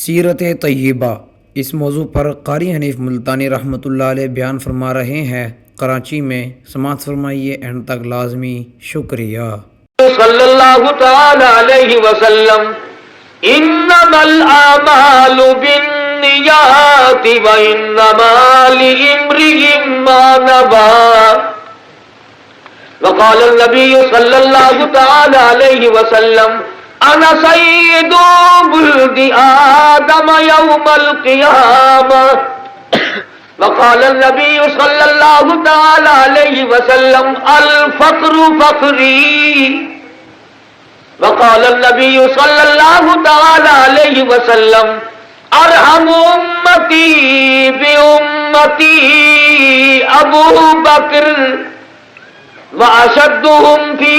سیرت طیبہ، اس موضوع پر قاری حنیف ملتانی رحمۃ اللہ علیہ بیان فرما رہے ہیں کراچی میں۔ سماعت فرمائیے، اینڈ تک لازمی شکریہ۔ صلی اللہ تعالی علیہ وسلم انما الاعمال بالنیات وانما لامرئ ما نوى وقال النبی صلی اللہ تعالی علیہ وسلم انا سید ولد آدم یوم القیامہ وقال النبی صلی اللہ تعالی علیہ وسلم الفقر فقری وقال النبی صلی اللہ تعالی علیہ وسلم ارحم امتی بامتی ابو بکر واشدهم فی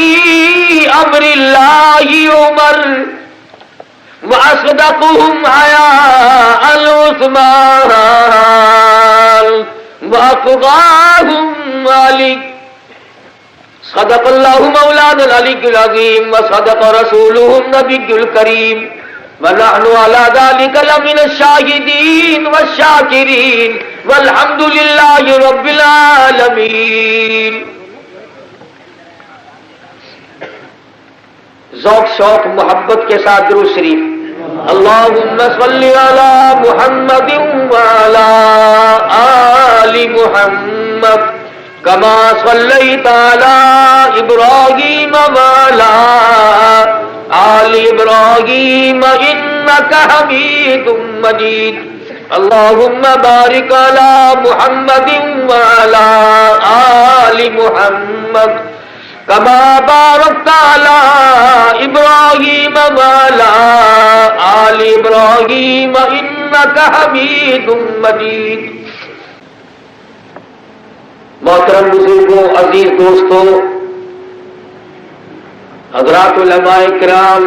امر اللہ عمر وأصدقهم حياء عثمان وأتقاهم علي صدق الله مولانا العلي العظيم وصدق رسوله النبي الكريم ونحن على ذلك لمن الشاهدين والشاكرين والحمد لله رب العالمين۔ ذوق شوق محبت کے ساتھ درود شریف۔ اللہم صلی علی محمد وعلی آل محمد کما صلیت علی ابراہیم وعلی آل ابراہیم انک حمید مجید۔ اللہم بارک علی محمد وعلی آل محمد کما بارکت علی ابراہیم وعلی آل ابراہیم انک حمید مجید۔ محترم بزرگوں، عزیز دوستوں، حضرات علماء کرام،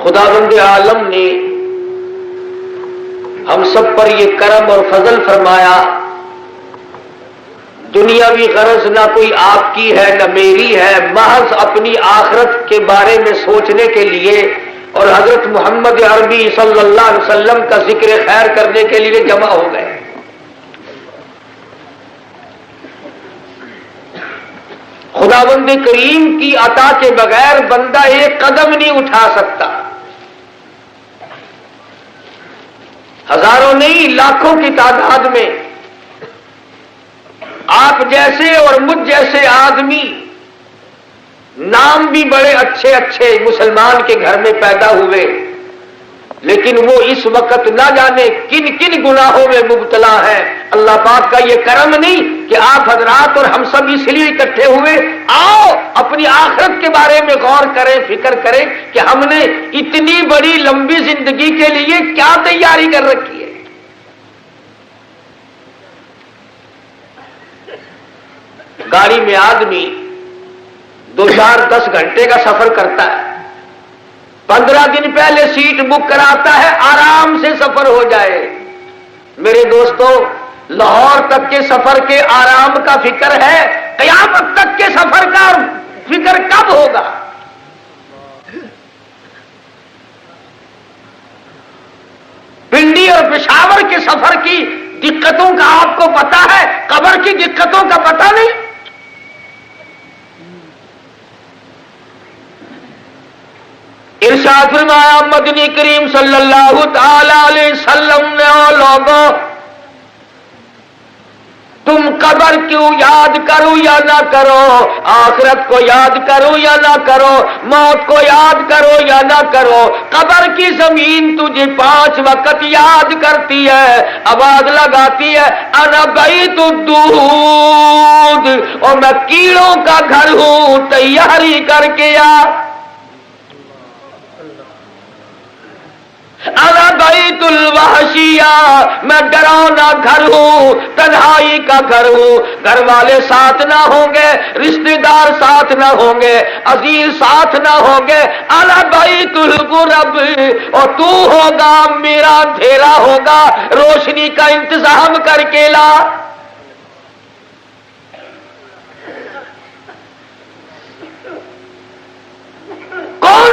خداوند عالم نے ہم سب پر یہ کرم اور فضل فرمایا، دنیاوی غرض نہ کوئی آپ کی ہے نہ میری ہے، محض اپنی آخرت کے بارے میں سوچنے کے لیے اور حضرت محمد عربی صلی اللہ علیہ وسلم کا ذکر خیر کرنے کے لیے جمع ہو گئے۔ خداوند کریم کی عطا کے بغیر بندہ ایک قدم نہیں اٹھا سکتا۔ ہزاروں نہیں، لاکھوں کی تعداد میں آپ جیسے اور مجھ جیسے آدمی، نام بھی بڑے اچھے اچھے مسلمان کے گھر میں پیدا ہوئے، لیکن وہ اس وقت نہ جانے کن کن گناہوں میں مبتلا ہیں۔ اللہ پاک کا یہ کرم نہیں کہ آپ حضرات اور ہم سب اس لیے اکٹھے ہوئے، آؤ اپنی آخرت کے بارے میں غور کریں، فکر کریں کہ ہم نے اتنی بڑی لمبی زندگی کے لیے کیا تیاری کر رکھی ہے۔ گاڑی میں آدمی 2-4-10 گھنٹے کا سفر کرتا ہے، 15 دن پہلے سیٹ بک کراتا ہے آرام سے سفر ہو جائے۔ میرے دوستوں، لاہور تک کے سفر کے آرام کا فکر ہے، قیامت تک کے سفر کا فکر کب ہوگا؟ پنڈی اور پشاور کے سفر کی دقتوں کا آپ کو پتا ہے، قبر کی دقتوں کا پتہ نہیں۔ ارشاد فرمایا مدنی کریم صلی اللہ تعالی علیہ وسلم نے، او لوگوں، تم قبر کیوں یاد کرو یا نہ کرو، آخرت کو یاد کرو یا نہ کرو، موت کو یاد کرو یا نہ کرو، قبر کی زمین تجھے 5 وقت یاد کرتی ہے، آواز لگاتی ہے انا بیت الدود، اور میں کیڑوں کا گھر ہوں، تیاری کر کے آ۔ انا بیت الوحشیہ، میں ڈراؤنا گھر ہوں، تنہائی کا گھر ہوں، گھر والے ساتھ نہ ہوں گے، رشتہ دار ساتھ نہ ہوں گے، عزیز ساتھ نہ ہوں گے۔ انا بیت الغرب، اور تو ہوگا میرا اندھیرا ہوگا، روشنی کا انتظام کر کے لا۔ کون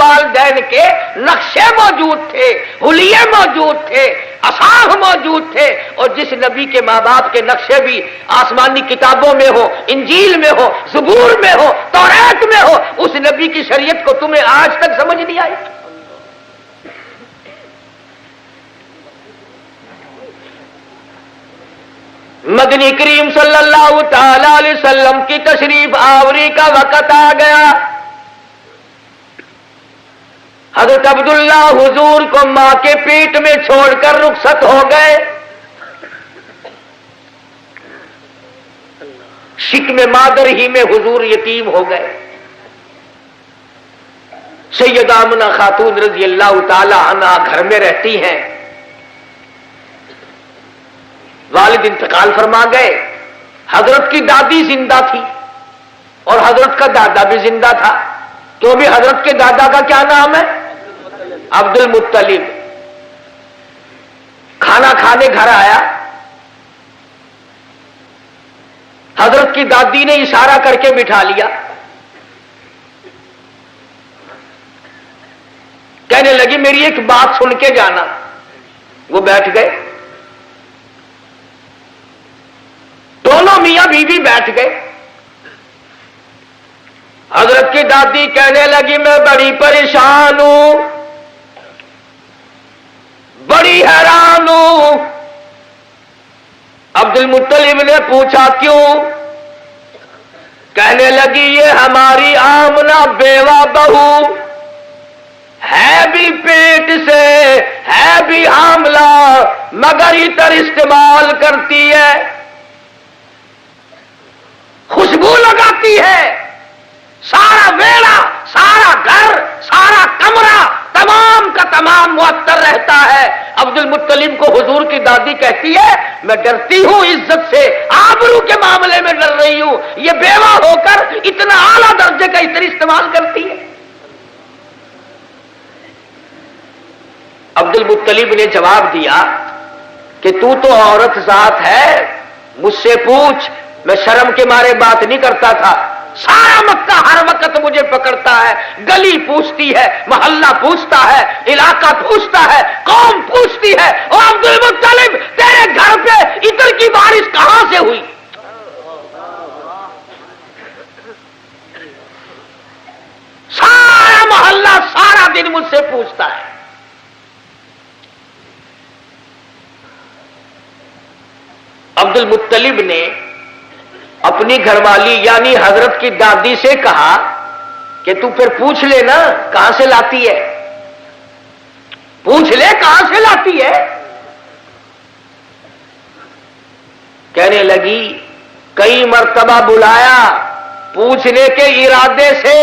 والدین کے نقشے موجود تھے، حلیے موجود تھے، اصحاف موجود تھے، اور جس نبی کے ماں باپ کے نقشے بھی آسمانی کتابوں میں ہو، انجیل میں ہو، زبور میں ہو، توریت میں ہو، اس نبی کی شریعت کو تمہیں آج تک سمجھ نہیں آئی؟ مدنی کریم صلی اللہ تعالی علیہ وسلم کی تشریف آوری کا وقت آ گیا۔ حضرت عبداللہ حضور کو ماں کے پیٹ میں چھوڑ کر رخصت ہو گئے۔ شکم مادر ہی میں حضور یتیم ہو گئے۔ سیدہ آمنہ خاتون رضی اللہ تعالی عنہا گھر میں رہتی ہیں۔ والد انتقال فرما گئے، حضرت کی دادی زندہ تھی اور حضرت کا دادا بھی زندہ تھا، تو بھی حضرت کے دادا کا کیا نام ہے؟ عبد المطلب۔ کھانا کھانے گھر آیا، حضرت کی دادی نے اشارہ کر کے بٹھا لیا، کہنے لگی میری ایک بات سن کے جانا۔ وہ بیٹھ گئے، دونوں میاں بیوی بیٹھ گئے۔ حضرت کی دادی کہنے لگی میں بڑی پریشان ہوں، بڑی حیران ہوں۔ عبد المطلب نے پوچھا کیوں؟ کہنے لگی یہ ہماری آمنہ بیوہ بہو ہے بھی پیٹ سے، ہے بھی حاملہ، مگر عطر استعمال کرتی ہے، خوشبو لگاتی ہے، سارا ویڑا، سارا گھر، سارا کمرہ تمام کا تمام معطر رہتا ہے۔ عبد المطلب کو حضور کی دادی کہتی ہے میں ڈرتی ہوں عزت سے، آبرو کے معاملے میں ڈر رہی ہوں، یہ بیوہ ہو کر اتنا اعلیٰ درجے کا عطر استعمال کرتی ہے۔ عبد المطلب نے جواب دیا کہ تو عورت ذات ہے، مجھ سے پوچھ، میں شرم کے مارے بات نہیں کرتا تھا۔ سارا مکہ ہر وقت مجھے پکڑتا ہے، گلی پوچھتی ہے، محلہ پوچھتا ہے، علاقہ پوچھتا ہے، قوم پوچھتی ہے، اور عبد المطلب تیرے گھر پہ عطر کی بارش کہاں سے ہوئی؟ سارا محلہ سارا دن مجھ سے پوچھتا ہے۔ عبد المطلب نے اپنی گھر والی یعنی حضرت کی دادی سے کہا کہ تو پھر پوچھ لے نا کہاں سے لاتی ہے، پوچھ لے کہاں سے لاتی ہے۔ کہنے لگی کئی مرتبہ بلایا پوچھنے کے ارادے سے،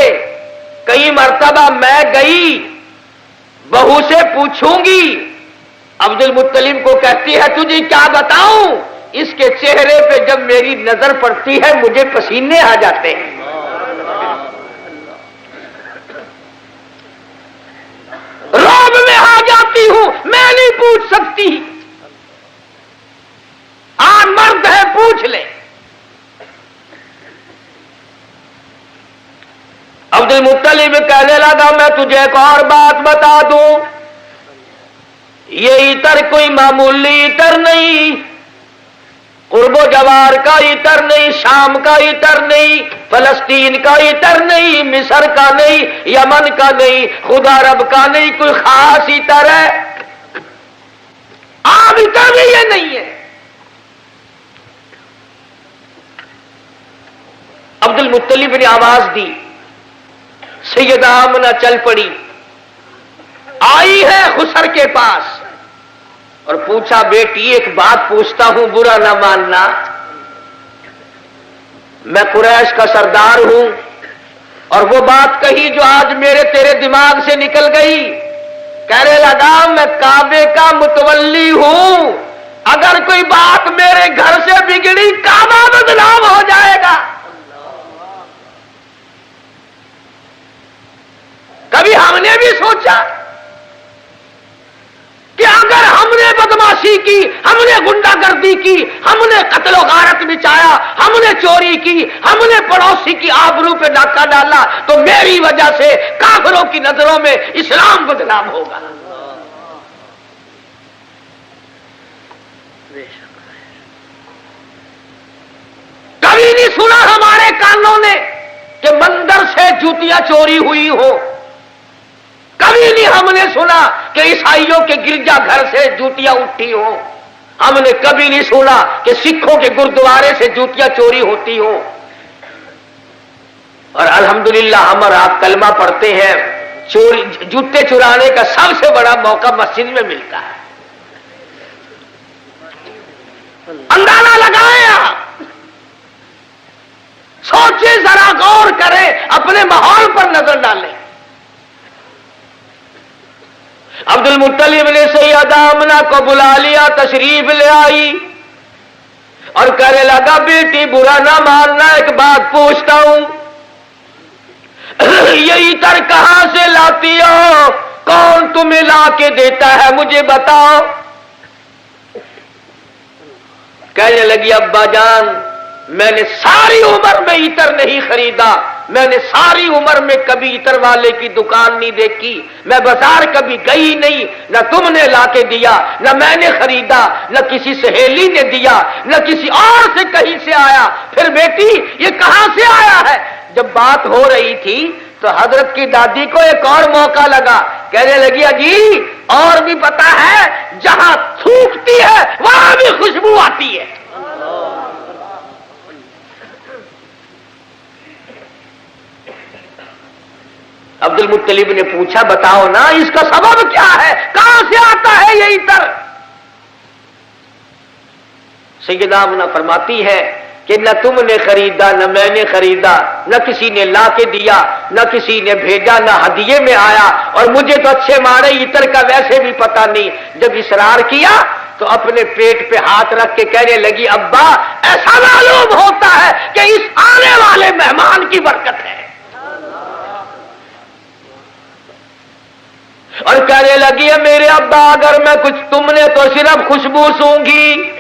کئی مرتبہ میں گئی بہو سے پوچھوں گی۔ عبد المطلب کو کہتی ہے تجھے کیا بتاؤں، اس کے چہرے پہ جب میری نظر پڑتی ہے مجھے پسینے آ جاتے ہیں۔ رعب میں آ جاتی ہوں، میں نہیں پوچھ سکتی، مرد ہے پوچھ لے۔ عبد المطلب کہنے لگا میں تجھے ایک اور بات بتا دوں، یہ عطر کوئی معمولی عطر نہیں، قرب و جوار کا عطر نہیں، شام کا عطر نہیں، فلسطین کا عطر نہیں، مصر کا نہیں، یمن کا نہیں، خدا رب کا نہیں، کوئی خاص عطر ہے، عام عطر بھی یہ نہیں ہے۔ عبد المطلب نے آواز دی، سیدہ آمنہ چل پڑی، آئی ہے خسر کے پاس اور پوچھا بیٹی ایک بات پوچھتا ہوں برا نہ ماننا، میں قریش کا سردار ہوں اور وہ بات کہی جو آج میرے تیرے دماغ سے نکل گئی۔ کہنے لگا میں کعبے کا متولی ہوں، اگر کوئی بات میرے گھر سے بگڑی کعبہ بدنام ہو جائے گا۔ کبھی ہم نے بھی سوچا کہ اگر ہم نے بدماشی کی، ہم نے غنڈہ گردی کی، ہم نے قتل و غارت مچایا، ہم نے چوری کی، ہم نے پڑوسی کی آبرو پہ ڈاکہ ڈالا، تو میری وجہ سے کافروں کی نظروں میں اسلام بدنام ہوگا۔ کبھی نہیں سنا ہمارے کانوں نے کہ مندر سے جوتیاں چوری ہوئی ہو، کبھی نہیں ہم نے سنا کہ عیسائیوں کے گرجا گھر سے جوتیاں اٹھی ہوں، ہم نے کبھی نہیں سنا کہ سکھوں کے گردوارے سے جوتیاں چوری ہوتی ہوں۔ اور الحمدللہ ہم اور آپ کلمہ پڑھتے ہیں، جوتے چرانے کا سب سے بڑا موقع مسجد میں ملتا ہے۔ اندازہ لگائیں آپ، سوچیں، ذرا غور کریں، اپنے ماحول پر نظر ڈالیں۔ عبد المطلب نے سیدہ آمنہ کو بلا لیا، تشریف لے آئی اور کہنے لگا بیٹی برا نہ ماننا، ایک بات پوچھتا ہوں، یہ عطر کہاں سے لاتی ہو؟ کون تمہیں لا کے دیتا ہے؟ مجھے بتاؤ۔ کہنے لگی ابا جان میں نے ساری عمر میں عطر نہیں خریدا، میں نے ساری عمر میں کبھی عطر والے کی دکان نہیں دیکھی، میں بازار کبھی گئی نہیں، نہ تم نے لا کے دیا، نہ میں نے خریدا، نہ کسی سہیلی نے دیا، نہ کسی اور سے کہیں سے آیا، پھر بیٹی یہ کہاں سے آیا ہے؟ جب بات ہو رہی تھی تو حضرت کی دادی کو ایک اور موقع لگا، کہنے لگی اجی اور بھی پتا ہے جہاں تھوکتی ہے وہاں بھی خوشبو آتی ہے۔ عبد المطلب نے پوچھا بتاؤ نا اس کا سبب کیا ہے، کہاں سے آتا ہے یہ عطر؟ سیدہ آمنہ فرماتی ہے کہ نہ تم نے خریدا، نہ میں نے خریدا، نہ کسی نے لا کے دیا، نہ کسی نے بھیجا، نہ ہدیے میں آیا، اور مجھے تو اچھے مارے عطر کا ویسے بھی پتہ نہیں۔ جب اصرار کیا تو اپنے پیٹ پہ ہاتھ رکھ کے کہنے لگی ابا ایسا معلوم ہوتا ہے کہ اس آنے والے مہمان کی برکت ہے۔ اور کہنے لگی ہے میرے ابا اگر میں کچھ، تم نے تو صرف خوشبو سونگھی،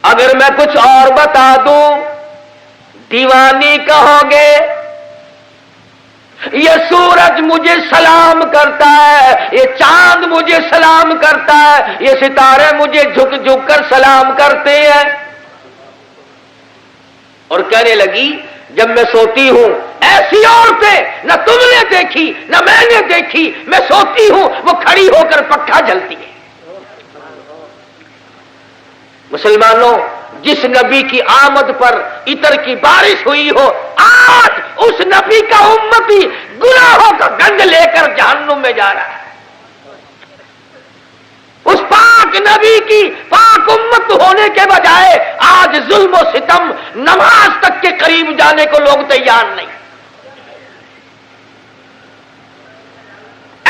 اگر میں کچھ اور بتا دوں دیوانی کہو گے۔ یہ سورج مجھے سلام کرتا ہے، یہ چاند مجھے سلام کرتا ہے، یہ ستارے مجھے جھک جھک کر سلام کرتے ہیں۔ اور کہنے لگی جب میں سوتی ہوں ایسی عورتیں نہ تم نے دیکھی نہ میں نے دیکھی، میں سوتی ہوں وہ کھڑی ہو کر پکا جلتی ہے۔ مسلمانوں جس نبی کی آمد پر عطر کی بارش ہوئی ہو، آج اس نبی کا امتی گناہوں کا گند لے کر جہنم میں جا رہا ہے۔ اس پاک نبی کی پاک امت ہونے کے بجائے آج ظلم و ستم، نماز تک کے قریب جانے کو لوگ تیار نہیں۔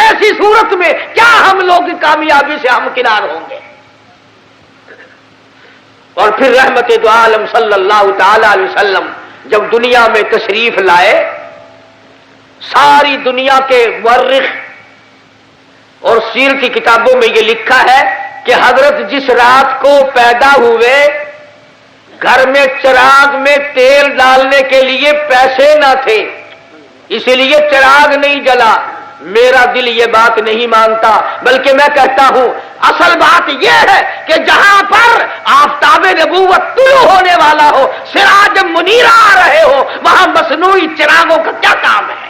ایسی صورت میں کیا ہم لوگ کی کامیابی سے ہمکنار ہوں گے؟ اور پھر رحمت دو عالم صلی اللہ تعالی علیہ وسلم جب دنیا میں تشریف لائے، ساری دنیا کے مورخ اور سیر کی کتابوں میں یہ لکھا ہے کہ حضرت جس رات کو پیدا ہوئے گھر میں چراغ میں تیل ڈالنے کے لیے پیسے نہ تھے، اسی لیے چراغ نہیں جلا۔ میرا دل یہ بات نہیں مانتا، بلکہ میں کہتا ہوں اصل بات یہ ہے کہ جہاں پر آفتاب نبوت طلوع ہونے والا ہو، سراج منیر آ رہے ہو، وہاں مصنوعی چراغوں کا کیا کام ہے؟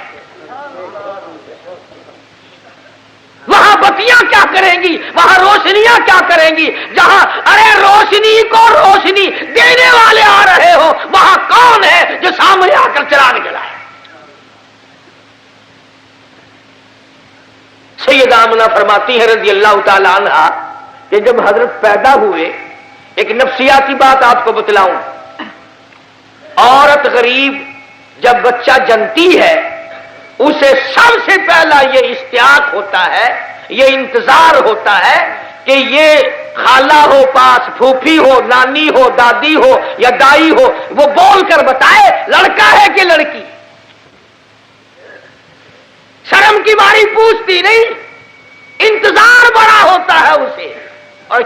وہاں بتیاں کیا کریں گی، وہاں روشنیاں کیا کریں گی؟ جہاں ارے روشنی کو روشنی دینے والے آ رہے ہو، وہاں کون ہے جو سامنے آ کر چراغ جلائے؟ سیدہ آمنہ فرماتی ہے رضی اللہ تعالی عنہا کہ جب حضرت پیدا ہوئے، ایک نفسیاتی بات آپ کو بتلاؤں، عورت غریب جب بچہ جنتی ہے اسے سب سے پہلا یہ اشتیاق ہوتا ہے، یہ انتظار ہوتا ہے کہ یہ خالہ ہو پاس، پھوپھی ہو، نانی ہو، دادی ہو یا دائی ہو، وہ بول کر بتائے لڑکا ہے کہ لڑکی۔ شرم کی باری پوچھتی نہیں، انتظار بڑا ہوتا ہے اسے۔ اور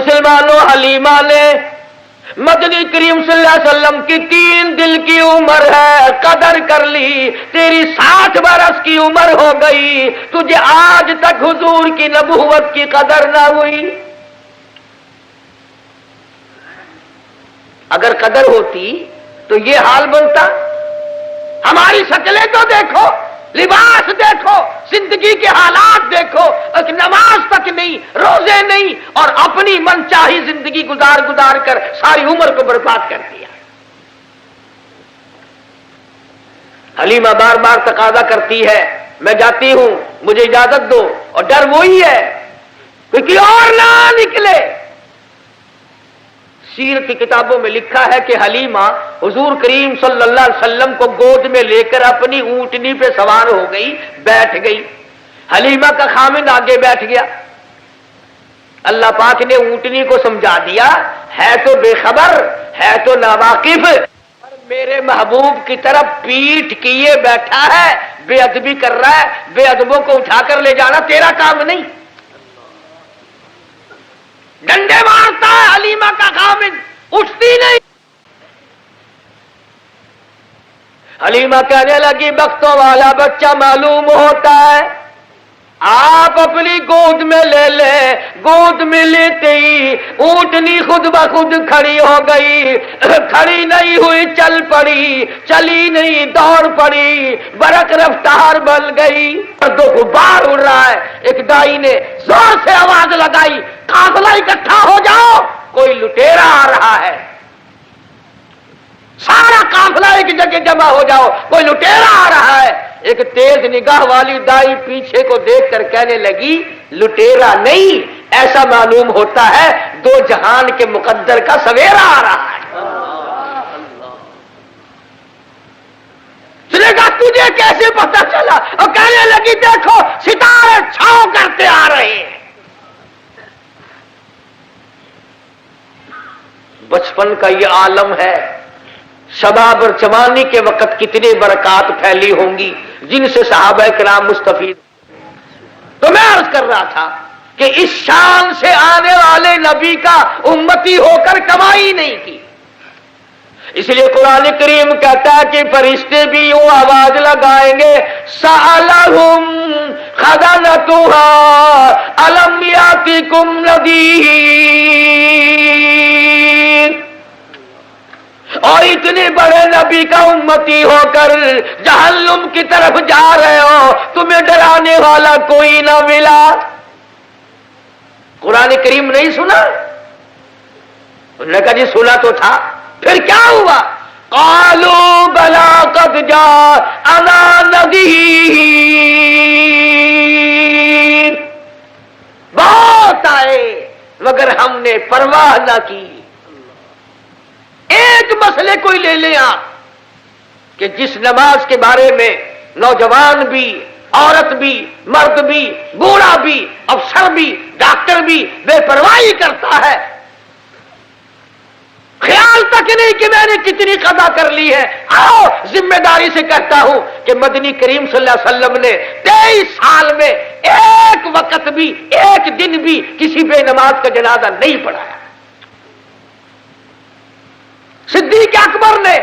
مسلمانوں، حلیمہ نے مدنی کریم صلی اللہ علیہ وسلم کی 3 دن کی عمر ہے، قدر کر لی، تیری 60 برس کی عمر ہو گئی، تجھے آج تک حضور کی نبوت کی قدر نہ ہوئی۔ اگر قدر ہوتی تو یہ حال بنتا؟ ہماری شکلیں تو دیکھو، لباس دیکھو، زندگی کے حالات دیکھو، ایک نماز تک نہیں، روزے نہیں، اور اپنی من چاہی زندگی گزار کر ساری عمر کو برباد کر دیا۔ حلیمہ بار بار تقاضا کرتی ہے، میں جاتی ہوں، مجھے اجازت دو، اور ڈر وہی ہے کہ کوئی اور نہ نکلے۔ سیرت کی کتابوں میں لکھا ہے کہ حلیمہ حضور کریم صلی اللہ علیہ وسلم کو گود میں لے کر اپنی اونٹنی پہ سوار ہو گئی، بیٹھ گئی۔ حلیمہ کا خامند آگے بیٹھ گیا۔ اللہ پاک نے اونٹنی کو سمجھا دیا، ہے تو بے خبر، ہے تو ناواقف، پر میرے محبوب کی طرف پیٹھ کیے بیٹھا ہے، بے ادبی کر رہا ہے، بے ادبوں کو اٹھا کر لے جانا تیرا کام نہیں۔ ڈنڈے مارتا ہے حلیمہ کا خامند، اٹھتی نہیں۔ حلیمہ کہنے لگی، بختوں والا بچہ معلوم ہوتا ہے، آپ اپنی گود میں لے لیں۔ گود میں لیتے ہی اونٹنی خود بخود کھڑی ہو گئی، کھڑی نہیں ہوئی، چل پڑی، چلی نہیں، دوڑ پڑی، برق رفتار بن گئی، دو غبار اڑ رہا ہے۔ ایک دائی نے زور سے آواز لگائی، قافلہ اکٹھا ہو جاؤ، کوئی لٹیرا آ رہا ہے۔ سارا قافلہ ایک جگہ جمع ہو جاؤ، کوئی لٹیرا آ رہا ہے۔ ایک تیز نگاہ والی دائی پیچھے کو دیکھ کر کہنے لگی، لٹیرا نہیں، ایسا معلوم ہوتا ہے 2 جہان کے مقدر کا سویرا آ رہا ہے۔ تجھے کیسے پتا چلا؟ اور کہنے لگی، دیکھو ستارے چھاؤ کرتے آ رہے ہیں۔ بچپن کا یہ عالم ہے، شباب اور جوانی کے وقت کتنی برکات پھیلی ہوں گی جن سے صحابہ کرام مستفید۔ تو میں عرض کر رہا تھا کہ اس شان سے آنے والے نبی کا امتی ہو کر کمائی نہیں کی۔ اس لیے قرآن کریم کہتا ہے کہ فرشتے بھی یوں آواز لگائیں گے، سألہم خزنتہا الم یاتکم نذیر۔ اور اتنے بڑے نبی کا امتی ہو کر جہنم کی طرف جا رہے ہو، تمہیں ڈرانے والا کوئی نہ ملا۔ قرآن کریم نہیں سنا؟ انہوں نے کہا جی سنا تو تھا، پھر کیا ہوا؟ قالوا بلا قد جاءنا نذیر، بہت آئے مگر ہم نے پرواہ نہ کی۔ ایک مسئلے کوئی لے لیں آپ کہ جس نماز کے بارے میں نوجوان بھی، عورت بھی، مرد بھی، بوڑھا بھی، افسر بھی، ڈاکٹر بھی بے پرواہی کرتا ہے، خیال تک نہیں کہ میں نے کتنی قضا کر لی ہے۔ آؤ ذمہ داری سے کہتا ہوں کہ مدنی کریم صلی اللہ علیہ وسلم نے 23 سال میں ایک وقت بھی، ایک دن بھی کسی بے نماز کا جنازہ نہیں پڑھایا۔ صدیق اکبر نے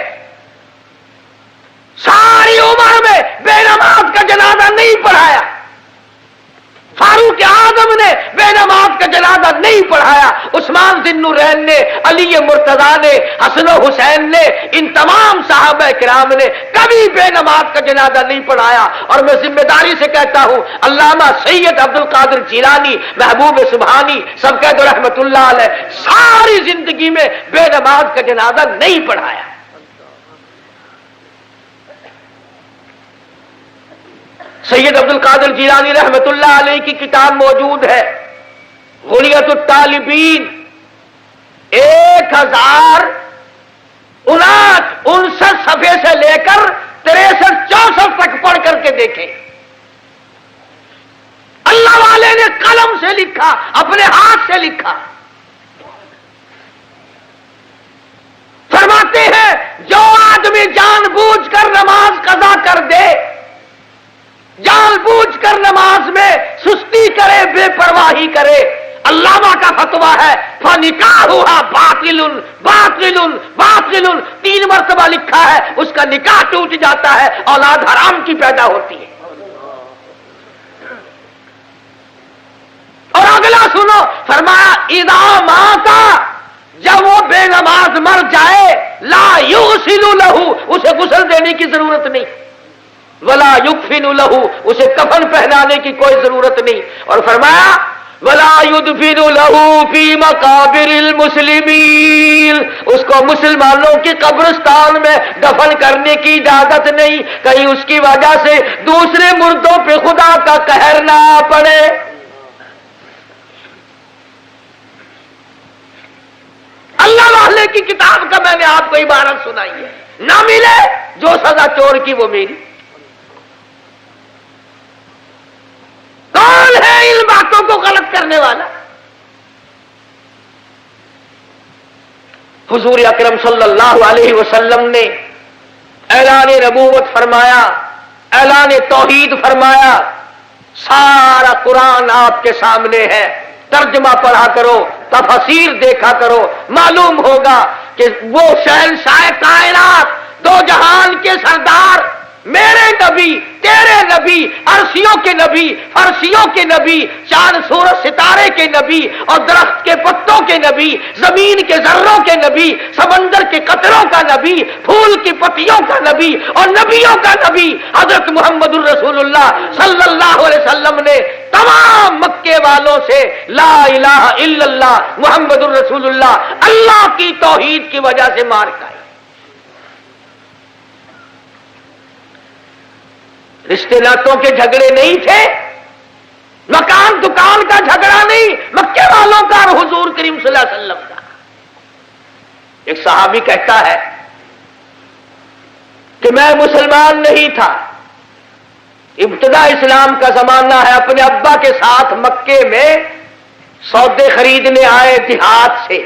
ساری عمر میں بے نماز کا جنازہ نہیں پڑھایا، فاروق اعظم نے بے نماز کا جنازہ نہیں پڑھایا، عثمان ذی النورین نے، علی مرتضیٰ نے، حسن و حسین نے، ان تمام صحابہ کرام نے کبھی بے نماز کا جنازہ نہیں پڑھایا۔ اور میں ذمہ داری سے کہتا ہوں، علامہ سید عبد القادر جیلانی، محبوب سبحانی سب کہہ دو رحمت اللہ علیہ، ساری زندگی میں بے نماز کا جنازہ نہیں پڑھایا۔ سید عبد القادر جیلانی رحمت اللہ علیہ کی کتاب موجود ہے، غنیۃ الطالبین، 1059 صفحے سے لے کر 63-64 تک پڑھ کر کے دیکھیں۔ اللہ والے نے قلم سے لکھا، اپنے ہاتھ سے لکھا۔ فرماتے ہیں جو آدمی جان بوجھ کر نماز قضا کر دے، جان بوجھ کر نماز میں سستی کرے، بے پرواہی کرے، علامہ کا فتویٰ ہے، فنکاحها باطل باطل باطل، 3 مرتبہ لکھا ہے، اس کا نکاح ٹوٹ جاتا ہے، اولاد حرام کی پیدا ہوتی ہے۔ اور اگلا سنو، فرمایا اذا مات، جب وہ بے نماز مر جائے، لا یغسل لہ، اسے غسل دینے کی ضرورت نہیں، ولا یکفن لہ، اسے کفن پہنانے کی کوئی ضرورت نہیں، اور فرمایا ولا یدفن لہ فی مقابر المسلمین، اس کو مسلمانوں کی قبرستان میں دفن کرنے کی اجازت نہیں، کہیں اس کی وجہ سے دوسرے مردوں پہ خدا کا قہر نہ پڑے۔ اللہ والے کی کتاب کا میں نے آپ کو عبارت سنائی ہے، نہ ملے جو سزا چور کی وہ میری۔ کون ہے ان باتوں کو غلط کرنے والا؟ حضور اکرم صلی اللہ علیہ وسلم نے اعلان نبوت فرمایا، اعلان توحید فرمایا، سارا قرآن آپ کے سامنے ہے، ترجمہ پڑھا کرو، تفسیر دیکھا کرو، معلوم ہوگا کہ وہ شہنشاہ کائنات، 2 جہان کے سردار، میرے نبی، تیرے نبی، عرشیوں کے نبی، فرشیوں کے نبی، چاند سورج ستارے کے نبی، اور درخت کے پتوں کے نبی، زمین کے ذروں کے نبی، سمندر کے قطروں کا نبی، پھول کی پتیوں کا نبی، اور نبیوں کا نبی حضرت محمد الرسول اللہ صلی اللہ علیہ وسلم نے تمام مکے والوں سے لا الہ الا اللہ محمد الرسول اللہ، اللہ کی توحید کی وجہ سے مار کھائی۔ رشتے ناتوں کے جھگڑے نہیں تھے، مکان دکان کا جھگڑا نہیں، مکے والوں کا اور حضور کریم صلی اللہ علیہ وسلم کا۔ ایک صحابی کہتا ہے کہ میں مسلمان نہیں تھا، ابتدا اسلام کا زمانہ ہے، اپنے ابا کے ساتھ مکے میں سودے خریدنے آئے دیہات سے۔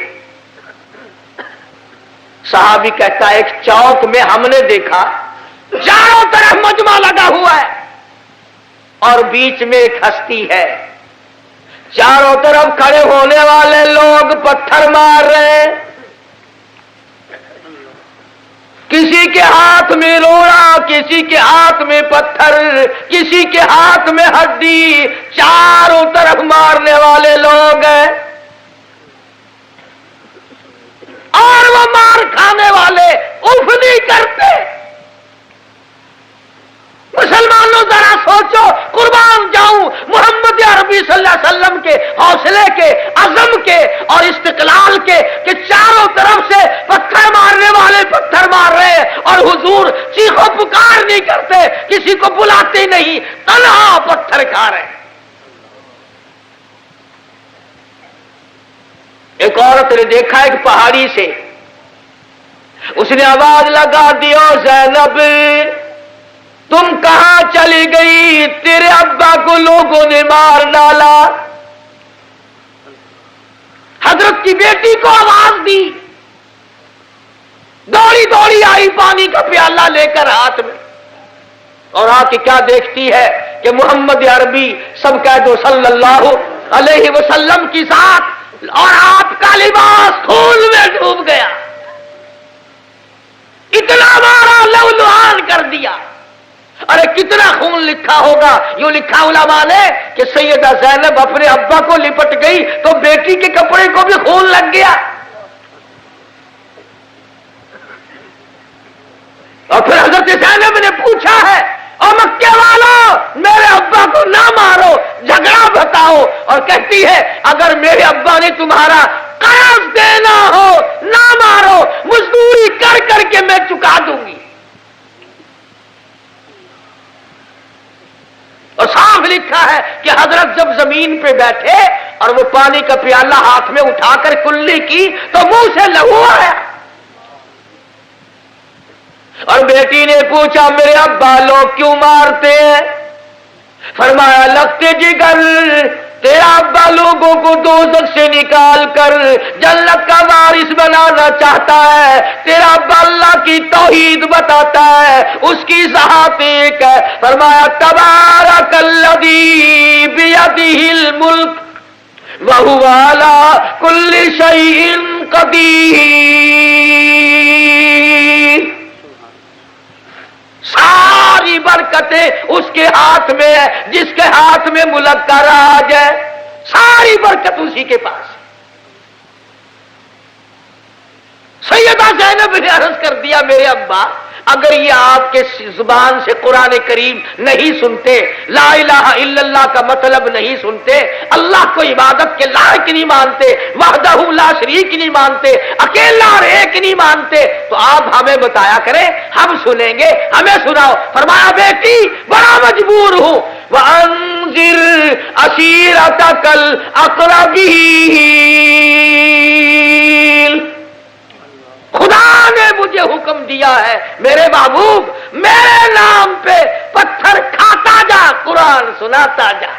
صحابی کہتا ہے ایک چوک میں ہم نے دیکھا چاروں طرف مجمع لگا ہوا ہے اور بیچ میں ایک ہستی ہے، چاروں طرف کھڑے ہونے والے لوگ پتھر مار رہے ہیں، کسی کے ہاتھ میں روڑا، کسی کے ہاتھ میں پتھر، کسی کے ہاتھ میں ہڈی، چاروں طرف مارنے والے لوگ ہیں، اور وہ مار کھانے والے اف نہیں کرتے۔ مسلمانوں ذرا سوچو، قربان جاؤں محمد عربی صلی اللہ علیہ وسلم کے حوصلے کے، عزم کے اور استقلال کے، کہ چاروں طرف سے پتھر مارنے والے پتھر مار رہے ہیں اور حضور چیخو پکار نہیں کرتے، کسی کو بلاتے نہیں، تنہا پتھر کھا رہے ہیں۔ ایک عورت نے دیکھا ایک پہاڑی سے، اس نے آواز لگا دی، او زینب تم کہاں چلی گئی؟ تیرے ابا کو لوگوں نے مار ڈالا۔ حضرت کی بیٹی کو آواز دی، دوڑی دوڑی آئی پانی کا پیالہ لے کر ہاتھ میں، اور آ کے کیا دیکھتی ہے کہ محمد عربی سب کہہ دو صلی اللہ علیہ وسلم کی ذات اور آپ کا لباس خون میں ڈوب گیا، اتنا مارا لہولہان کر دیا۔ ارے کتنا خون لکھا ہوگا؟ یوں لکھا علماء نے کہ سیدہ زینب اپنے ابا کو لپٹ گئی تو بیٹی کے کپڑے کو بھی خون لگ گیا، اور پھر حضرت زینب نے پوچھا ہے اور مکے والوں میرے ابا کو نہ مارو، جھگڑا بتاؤ، اور کہتی ہے اگر میرے ابا نے تمہارا قرض دینا ہو نہ مارو، مزدوری کر کر کے میں چکا دوں گی۔ اور صاف لکھا ہے کہ حضرت جب زمین پہ بیٹھے اور وہ پانی کا پیالہ ہاتھ میں اٹھا کر کلی کی تو منہ سے لہو آیا، اور بیٹی نے پوچھا میرے ابا لوگ کیوں مارتے ہیں؟ فرمایا لگتے جگر تیرا ابا لوگوں کو دوزخ سے نکال کر جنت کا وارث بنانا چاہتا ہے، تیرا ابا اللہ کی توحید بتاتا ہے، اس کی ذات ایک ہے۔ فرمایا تبارک الذی بیدہ الملک وَهُوَ عَلَى كُلِّ شَيْءٍ قَدِيرٌ. ساری برکتیں اس کے ہاتھ میں ہے، جس کے ہاتھ میں ملک کا راج ہے، ساری برکت اسی کے پاس ہے. سیدہ زینب نے عرض کر دیا میرے ابا اگر یہ آپ کے زبان سے قرآن کریم نہیں سنتے، لا الہ الا اللہ کا مطلب نہیں سنتے، اللہ کو عبادت کے لائق نہیں مانتے، وحدہ لا شریک نہیں مانتے، اکیلا اور ایک نہیں مانتے، تو آپ ہمیں بتایا کریں، ہم سنیں گے، ہمیں سناؤ. فرمایا بیٹی بڑا مجبور ہوں. وَأَنذِرْ عَشِيرَتَكَ الْأَقْرَبِينَ. خدا نے مجھے حکم دیا ہے میرے محبوب میرے نام پہ پتھر کھاتا جا، قرآن سناتا جا.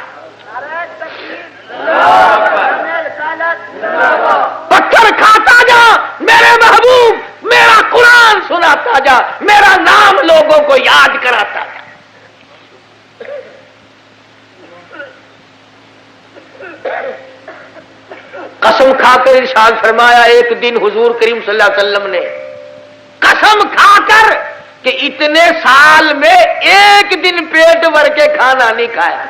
پتھر کھاتا جا میرے محبوب، میرا قرآن سناتا جا، میرا نام لوگوں کو یاد کراتا جا. قسم کھا کر ارشاد فرمایا ایک دن حضور کریم صلی اللہ علیہ وسلم نے قسم کھا کر کہ اتنے سال میں ایک دن پیٹ بھر کے کھانا نہیں کھایا.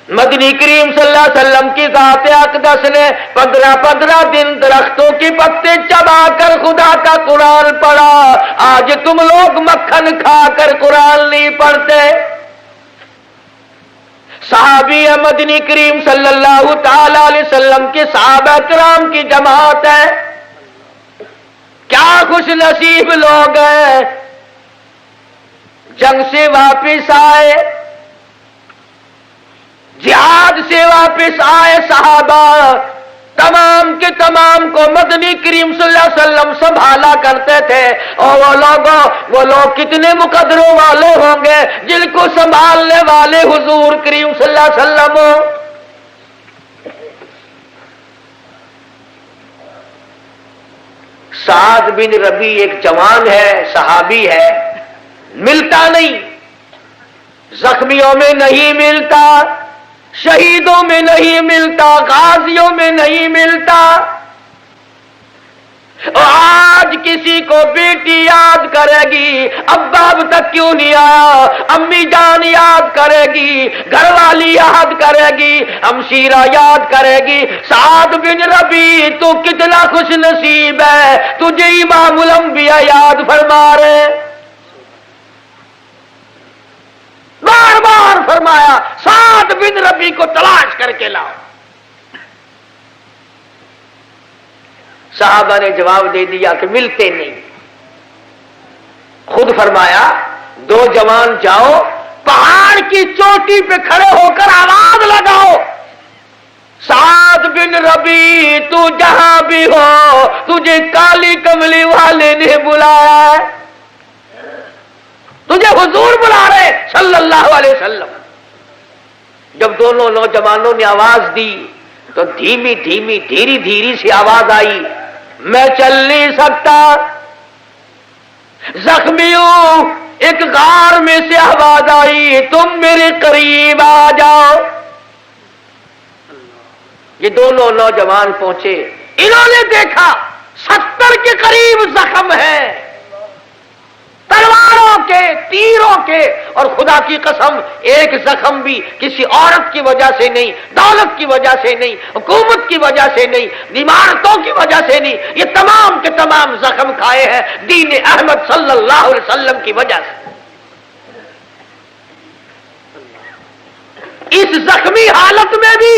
مدنی کریم صلی اللہ علیہ وسلم کی ذات اقدس نے 15 دن درختوں کی پتے چبا کر خدا کا قرآن پڑھا. آج تم لوگ مکھن کھا کر قرآن نہیں پڑھتے. صحابی مدنی کریم صلی اللہ تعالی علیہ وسلم کے صحابہ کرام کی جماعت ہے. کیا خوش نصیب لوگ ہیں، جنگ سے واپس آئے، جہاد سے واپس آئے صحابہ تمام کے تمام کو مدنی کریم صلی اللہ علیہ وسلم سنبھالا کرتے تھے. اور وہ لوگ کتنے مقدروں والے ہوں گے جن کو سنبھالنے والے حضور کریم صلی اللہ علیہ وسلم. سعد بن ربی ایک جوان ہے، صحابی ہے، ملتا نہیں، زخمیوں میں نہیں ملتا، شہیدوں میں نہیں ملتا، غازیوں میں نہیں ملتا. آج کسی کو بیٹی یاد کرے گی، ابا اب تک کیوں نہیں آیا، امی جان یاد کرے گی، گھر والی یاد کرے گی، ہمشیرہ یاد کرے گی. سعد بن ربی تو کتنا خوش نصیب ہے، تجھے امام الانبیاء یاد فرما رہے. بار بار فرمایا سعد بن ربی کو تلاش کر کے لاؤ. صحابہ نے جواب دے دیا کہ ملتے نہیں. خود فرمایا 2 جوان جاؤ پہاڑ کی چوٹی پہ کھڑے ہو کر آواز لگاؤ، سعد بن ربی تو جہاں بھی ہو تجھے کالی کملی والے نے بلایا ہے، تجھے حضور بلا رہے صلی اللہ علیہ وسلم. جب دونوں نوجوانوں نے آواز دی تو دھیمی دھیری سی آواز آئی، میں چل نہیں سکتا، زخمی ہوں. ایک غار میں سے آواز آئی تم میرے قریب آ جاؤ. یہ دونوں نوجوان پہنچے، انہوں نے دیکھا 70 کے قریب زخم ہے، تلواروں کے، تیروں کے، اور خدا کی قسم ایک زخم بھی کسی عورت کی وجہ سے نہیں، دولت کی وجہ سے نہیں، حکومت کی وجہ سے نہیں، عمارتوں کی وجہ سے نہیں، یہ تمام کے تمام زخم کھائے ہیں دین احمد صلی اللہ علیہ وسلم کی وجہ سے. اس زخمی حالت میں بھی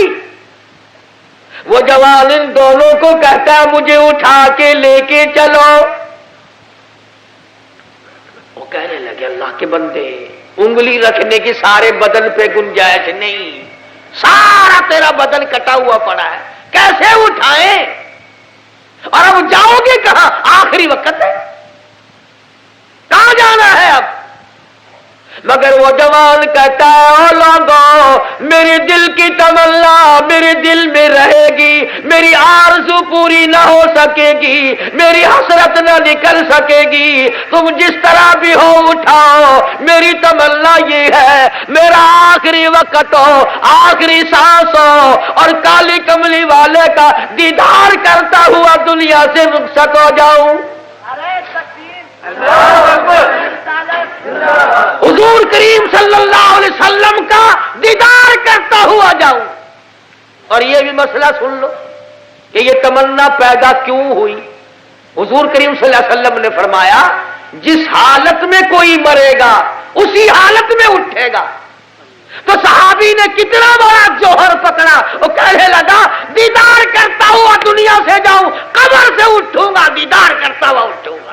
وہ جوان ان دونوں کو کہتا ہے مجھے اٹھا کے لے کے چلو. کہنے لگے اللہ کے بندے انگلی رکھنے کی سارے بدن پہ گنجائش نہیں، سارا تیرا بدن کٹا ہوا پڑا ہے، کیسے اٹھائیں؟ اور اب جاؤ گے کہاں؟ آخری وقت ہے، کہاں جانا ہے اب؟ مگر وہ جوان کہتا ہے او لوگوں میرے دل کی تمنا میرے دل میں رہے گی، میری آرزو پوری نہ ہو سکے گی، میری حسرت نہ نکل سکے گی، تم جس طرح بھی ہو اٹھاؤ، میری تمنا یہ ہے میرا آخری وقت ہو، آخری سانس ہو، اور کالی کملی والے کا دیدار کرتا ہوا دنیا سے رخصت ہو جاؤں۔ حضور کریم صلی اللہ علیہ وسلم کا دیدار کرتا ہوا جاؤں۔ اور یہ بھی مسئلہ سن لو کہ یہ تمنا پیدا کیوں ہوئی۔ حضور کریم صلی اللہ علیہ وسلم نے فرمایا جس حالت میں کوئی مرے گا اسی حالت میں اٹھے گا۔ تو صحابی نے کتنا بڑا جوہر پکڑا، وہ کہنے لگا دیدار کرتا ہوا دنیا سے جاؤں، قبر سے اٹھوں گا، دیدار کرتا ہوا اٹھوں گا۔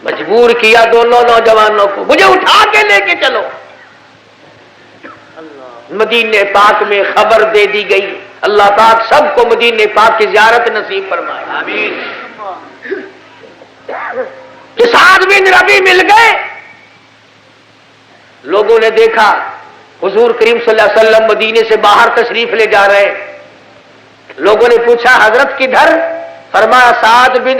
مجبور کیا دونوں نوجوانوں کو، مجھے اٹھا کے لے کے چلو۔ مدینے پاک میں خبر دے دی گئی، اللہ پاک سب کو مدینے پاک کی زیارت نصیب فرمائے، آمین۔ کہ سعد بن ربیع مل گئے، لوگوں نے دیکھا حضور کریم صلی اللہ علیہ وسلم مدینے سے باہر تشریف لے جا رہے، لوگوں نے پوچھا حضرت کدھر؟ فرمایا سعد بن